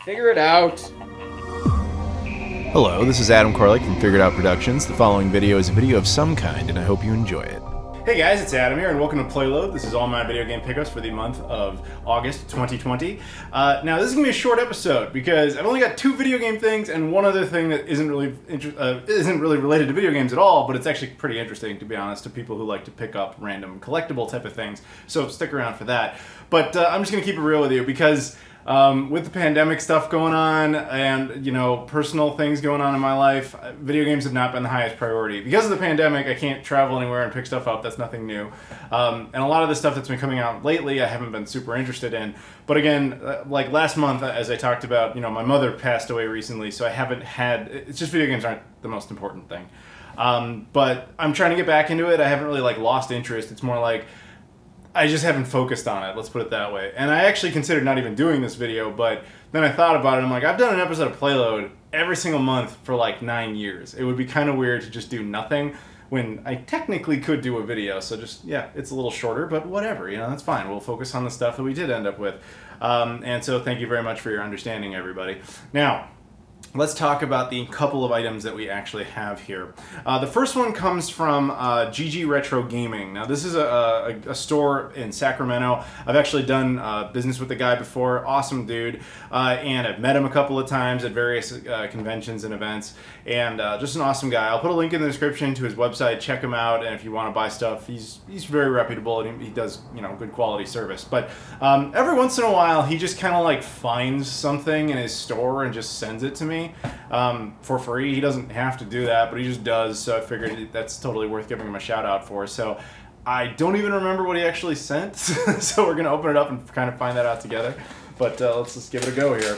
Figure it out. Hello, this is Adam Koralik from Figured Out Productions. The following video is a video of some kind, and I hope you enjoy it. Hey guys, it's Adam here, and welcome to PlayLoad. This is all my video game pickups for the month of August 2020. Now, this is going to be a short episode because I've only got two video game things and one other thing that isn't really related to video games at all, but it's actually pretty interesting, to be honest, to people who like to pick up random collectible type of things. So stick around for that. But I'm just going to keep it real with you because with the pandemic stuff going on and, you know, personal things going on in my life, video games have not been the highest priority. Because of the pandemic, I can't travel anywhere and pick stuff up. That's nothing new. And a lot of the stuff that's been coming out lately, I haven't been super interested in. But again, like last month, as I talked about, you know, my mother passed away recently, so I haven't had, it's just video games aren't the most important thing. But I'm trying to get back into it. I haven't really like lost interest. It's more like, I just haven't focused on it, let's put it that way. And I actually considered not even doing this video, but then I thought about it, I'm like, I've done an episode of PlayLoad every single month for like 9 years. It would be kind of weird to just do nothing when I technically could do a video. So just, yeah, it's a little shorter, but whatever, you know, that's fine. We'll focus on the stuff that we did end up with. And so thank you very much for your understanding, everybody. Now, let's talk about the couple of items that we actually have here. The first one comes from GG Retro Gaming. Now this is a store in Sacramento. I've actually done business with the guy before. Awesome dude. And I've met him a couple of times at various conventions and events. And just an awesome guy. I'll put a link in the description to his website. Check him out. And if you want to buy stuff, he's very reputable and he does, you know, good quality service. But every once in a while, he just kind of like finds something in his store and just sends it to me. For free. He doesn't have to do that, but he just does, so I figured that's totally worth giving him a shout out for. So I don't even remember what he actually sent, so we're going to open it up and kind of find that out together. But let's just give it a go here.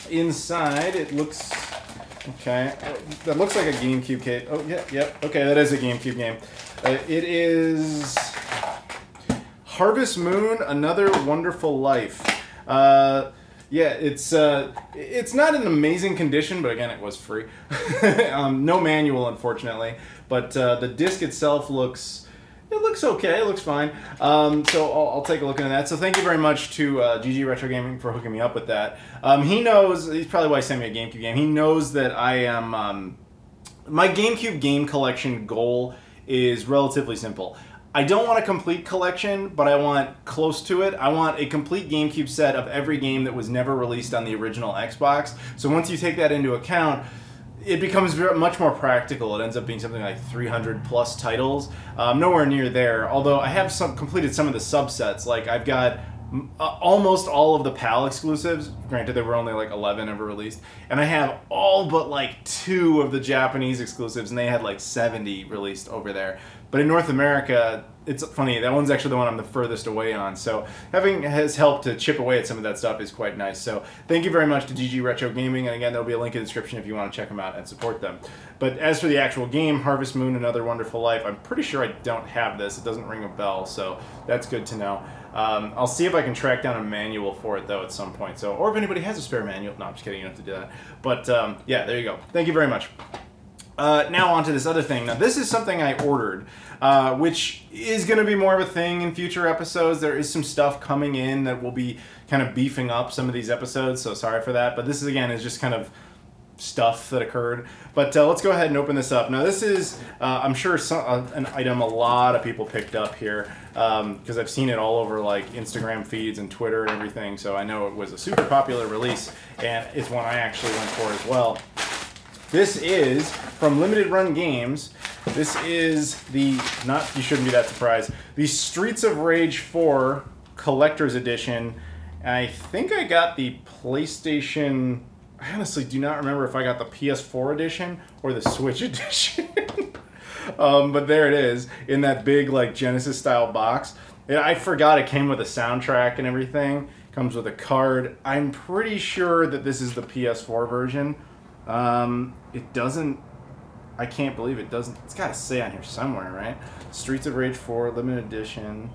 Inside, it looks... Okay, that looks like a GameCube case. Oh, yeah, okay, that is a GameCube game. It is Harvest Moon, Another Wonderful Life. Yeah, it's not in amazing condition, but again, it was free. No manual, unfortunately, but the disc itself looks okay. It looks fine. So I'll take a look into that. So thank you very much to GG Retro Gaming for hooking me up with that. He knows, he's probably why he sent me a GameCube game. He knows that I am, my GameCube game collection goal is relatively simple. I don't want a complete collection, but I want close to it. I want a complete GameCube set of every game that was never released on the original Xbox. So once you take that into account, it becomes much more practical. It ends up being something like 300 plus titles. Nowhere near there, although I have completed some of the subsets. Like I've got almost all of the PAL exclusives. Granted, there were only like 11 ever released. And I have all but like 2 of the Japanese exclusives, and they had like 70 released over there. But in North America, it's funny, that one's actually the one I'm the furthest away on. So having has helped to chip away at some of that stuff is quite nice. So thank you very much to GG Retro Gaming. And again, there'll be a link in the description if you want to check them out and support them. But as for the actual game, Harvest Moon, Another Wonderful Life, I'm pretty sure I don't have this. It doesn't ring a bell, so that's good to know. I'll see if I can track down a manual for it, though, at some point. So, or if anybody has a spare manual. No, I'm just kidding. You don't have to do that. But, yeah, there you go. Thank you very much. Now on to this other thing. Now this is something I ordered, which is going to be more of a thing in future episodes. There is some stuff coming in that will be kind of beefing up some of these episodes, so sorry for that. But this is, again, is just kind of stuff that occurred. But let's go ahead and open this up. Now this is, I'm sure, an item a lot of people picked up here, because I've seen it all over like Instagram feeds and Twitter and everything, so I know it was a super popular release, and it's one I actually went for as well. This is from Limited Run Games. This is the, you shouldn't be that surprised, the Streets of Rage 4 Collector's Edition. I think I got the PlayStation, I honestly do not remember if I got the PS4 edition or the Switch edition. But there it is, in that big like Genesis style box. I forgot it came with a soundtrack and everything. Comes with a card. I'm pretty sure that this is the PS4 version. It doesn't, I can't believe it doesn't, it's got to say on here somewhere, right? Streets of Rage 4 limited edition.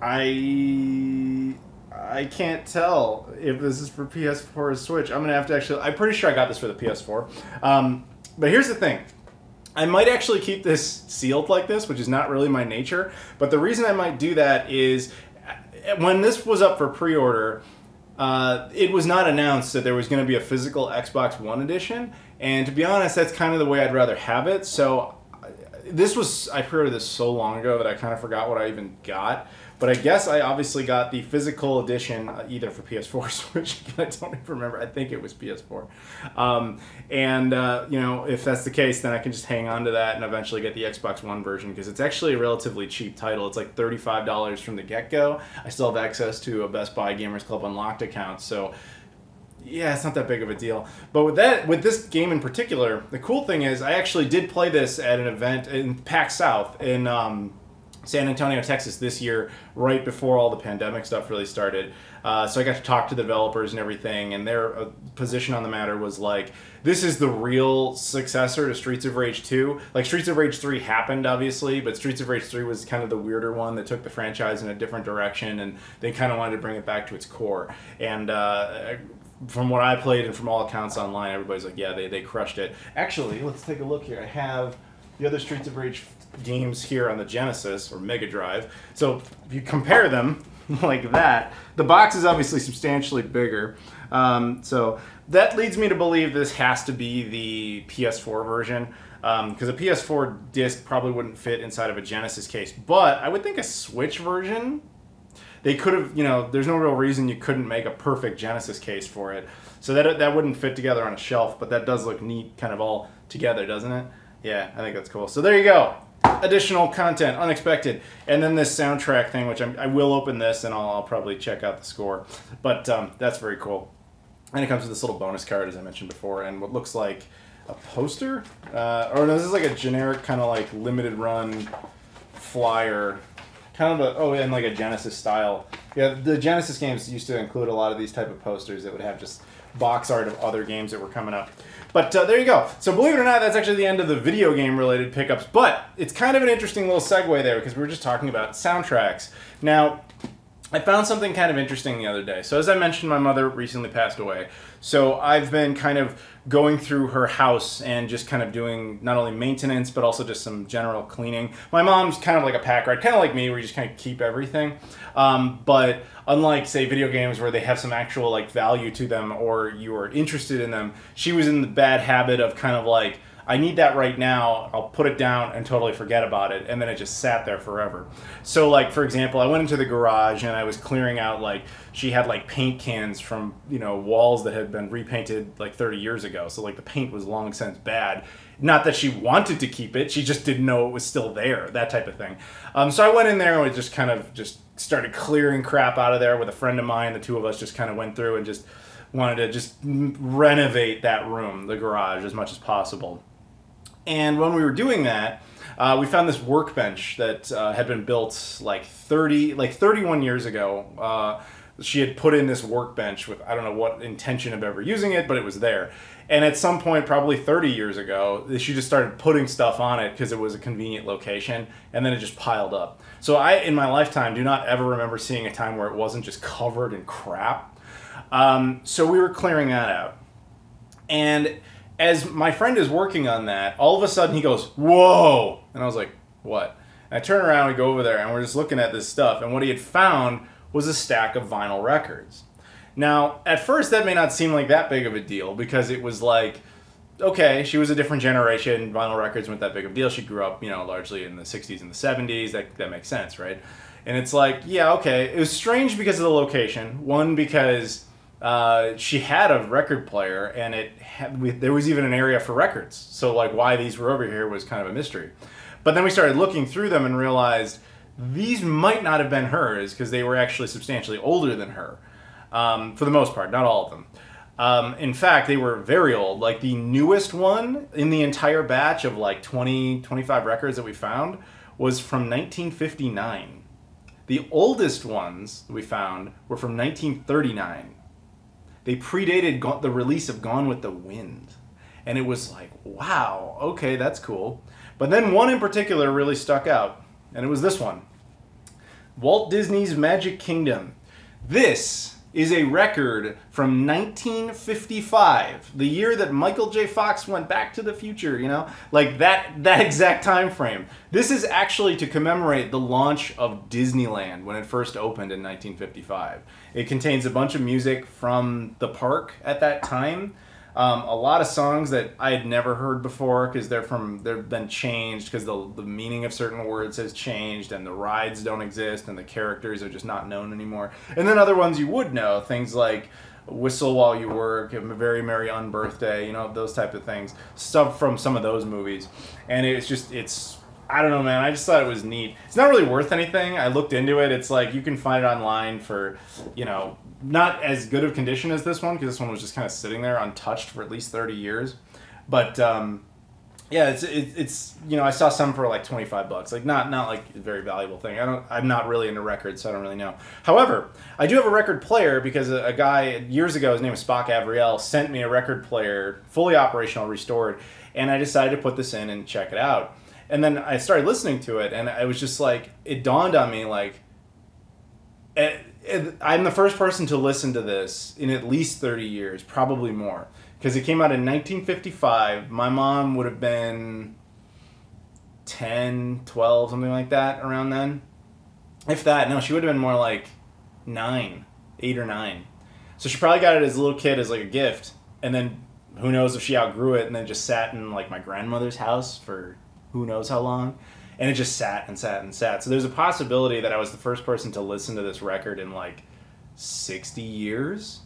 I can't tell if this is for PS4 or Switch. I'm gonna have to actually, I'm pretty sure I got this for the PS4. But here's the thing. I might actually keep this sealed like this, which is not really my nature. But the reason I might do that is when this was up for pre-order, it was not announced that there was going to be a physical Xbox One edition, and to be honest, that's kind of the way I'd rather have it. So I pre-ordered this so long ago that I kind of forgot what I even got. But I guess I obviously got the physical edition either for PS4 or Switch. I don't even remember. I think it was PS4. You know, if that's the case, then I can just hang on to that and eventually get the Xbox One version, because it's actually a relatively cheap title. It's like $35 from the get-go. I still have access to a Best Buy Gamers Club Unlocked account, so yeah, it's not that big of a deal. But with this game in particular, the cool thing is I actually did play this at an event in PAX South in San Antonio, Texas this year, right before all the pandemic stuff really started. So I got to talk to the developers and everything, and their position on the matter was like, this is the real successor to Streets of Rage 2. Like, Streets of Rage 3 happened, obviously, but Streets of Rage 3 was kind of the weirder one that took the franchise in a different direction, and they kind of wanted to bring it back to its core. And from what I played and from all accounts online, everybody's like, yeah, they crushed it. Actually, let's take a look here. I have the other Streets of Rage games here on the Genesis or Mega Drive. So if you compare them like that, the box is obviously substantially bigger. So that leads me to believe this has to be the PS4 version, because a PS4 disc probably wouldn't fit inside of a Genesis case. But I would think a Switch version, they could have, you know, there's no real reason you couldn't make a perfect Genesis case for it. So that wouldn't fit together on a shelf, but that does look neat kind of all together, doesn't it? Yeah, I think that's cool. So there you go. Additional content, unexpected. And then this soundtrack thing, which I will open this and I'll probably check out the score. But that's very cool. And it comes with this little bonus card, as I mentioned before, and what looks like a poster. Or no, this is like a generic kind of like limited run flyer. Kind of and like a Genesis style. Yeah, the Genesis games used to include a lot of these type of posters that would have just box art of other games that were coming up. But there you go. So believe it or not, that's actually the end of the video game related pickups. But it's kind of an interesting little segue there, because we were just talking about soundtracks. Now, I found something kind of interesting the other day. So as I mentioned, my mother recently passed away. So I've been kind of going through her house and just kind of doing not only maintenance, but also just some general cleaning. My mom's kind of like a pack rat, kind of like me, where you just kind of keep everything. But unlike, say, video games where they have some actual like value to them or you are interested in them, she was in the bad habit of kind of like, I need that right now, I'll put it down and totally forget about it, and then it just sat there forever. So like, for example, I went into the garage and I was clearing out, like, she had like paint cans from, you know, walls that had been repainted like 30 years ago, so like the paint was long since bad. Not that she wanted to keep it, she just didn't know it was still there, that type of thing. So I went in there and we just kind of just started clearing crap out of there with a friend of mine. The two of us just kind of went through and just wanted to just renovate that room, the garage, as much as possible. And when we were doing that, we found this workbench that had been built like 31 years ago. She had put in this workbench with, I don't know what intention of ever using it, but it was there. And at some point, probably 30 years ago, she just started putting stuff on it because it was a convenient location, and then it just piled up. So I, in my lifetime, do not ever remember seeing a time where it wasn't just covered in crap. So we were clearing that out. And as my friend is working on that, all of a sudden he goes, "Whoa!" And I was like, "What?" And I turn around, we go over there, and we're just looking at this stuff, and what he had found was a stack of vinyl records. Now, at first that may not seem like that big of a deal, because it was like, okay, she was a different generation, vinyl records weren't that big of a deal, she grew up, you know, largely in the 60s and the 70s, that makes sense, right? And it's like, yeah, okay. It was strange because of the location. One, because she had a record player, and there was even an area for records. So like why these were over here was kind of a mystery. But then we started looking through them and realized these might not have been hers, because they were actually substantially older than her. For the most part, not all of them. In fact, they were very old. Like the newest one in the entire batch of like 25 records that we found was from 1959. The oldest ones we found were from 1939. They predated the release of Gone with the Wind. And it was like, wow, okay, that's cool. But then one in particular really stuck out, and it was this one. Walt Disney's Magic Kingdom. This is a record from 1955, the year that Michael J. Fox went back to the future, you know? Like that exact time frame. This is actually to commemorate the launch of Disneyland when it first opened in 1955. It contains a bunch of music from the park at that time. A lot of songs that I had never heard before because they've been changed because the meaning of certain words has changed and the rides don't exist and the characters are just not known anymore. And then other ones you would know, things like Whistle While You Work, A Very Merry Unbirthday, you know, those type of things. Stuff from some of those movies. And it's I don't know, man. I just thought it was neat. It's not really worth anything. I looked into it. It's like you can find it online for, you know, not as good of condition as this one because this one was just kind of sitting there untouched for at least 30 years. But yeah, it's you know, I saw some for like $25. Like not like a very valuable thing. I'm not really into records, so I don't really know. However, I do have a record player because a guy years ago, his name was Spock Avriel, sent me a record player, fully operational, restored, and I decided to put this in and check it out. And then I started listening to it, and I was just like, it dawned on me, like, I'm the first person to listen to this in at least 30 years, probably more. Because it came out in 1955. My mom would have been 10, 12, something like that, around then. If that, no, she would have been more like 8 or 9. So she probably got it as a little kid as like a gift, and then who knows if she outgrew it, and then just sat in like my grandmother's house for who knows how long, and it just sat and sat and sat. So there's a possibility that I was the first person to listen to this record in like 60 years.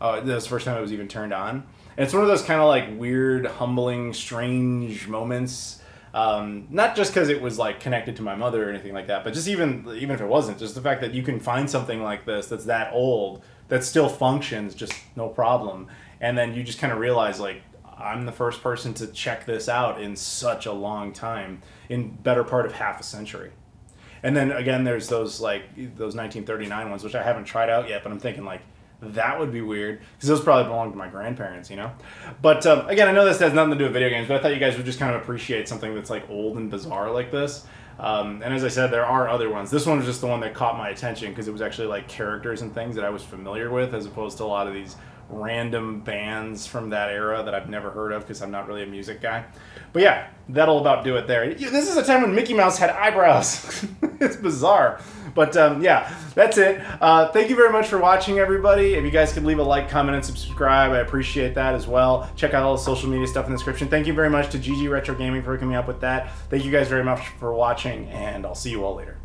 That was the first time it was even turned on. And it's one of those kind of like weird, humbling, strange moments. Not just because it was like connected to my mother or anything like that, but just even if it wasn't, just the fact that you can find something like this that's that old, that still functions just no problem. And then you just kind of realize like, I'm the first person to check this out in such a long time, in better part of half a century. And then again, there's those 1939 ones, which I haven't tried out yet, but I'm thinking like, that would be weird, because those probably belong to my grandparents, you know? But again, I know this has nothing to do with video games, but I thought you guys would just kind of appreciate something that's like old and bizarre like this. And as I said, there are other ones. This one was just the one that caught my attention, because it was actually like characters and things that I was familiar with, as opposed to a lot of these random bands from that era that I've never heard of because I'm not really a music guy. But yeah, that'll about do it there. This is a time when Mickey Mouse had eyebrows. It's bizarre. But yeah, that's it. Thank you very much for watching, everybody. If you guys could leave a like, comment, and subscribe, I appreciate that as well. Check out all the social media stuff in the description. Thank you very much to GG Retro Gaming for hooking me up with that. Thank you guys very much for watching, and I'll see you all later.